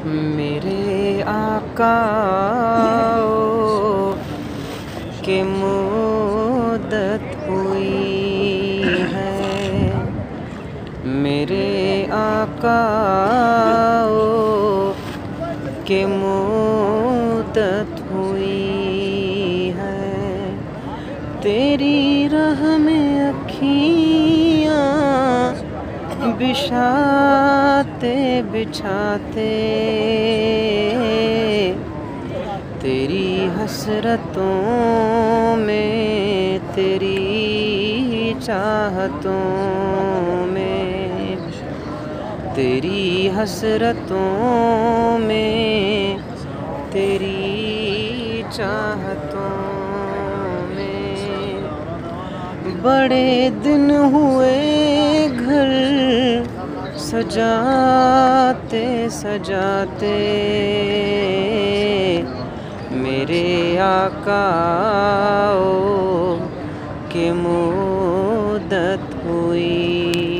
मेरे आका के मुद्दत हुई है। मेरे आका के मुद्दत हुई है। तेरी राह में अखियाँ बिछाते बिछाते तेरी हसरतों में, तेरी चाहतों में, तेरी हसरतों में, तेरी चाहतों में। बड़े दिन हुए घर सजाते सजाते मेरे आका के मुद्दत हुई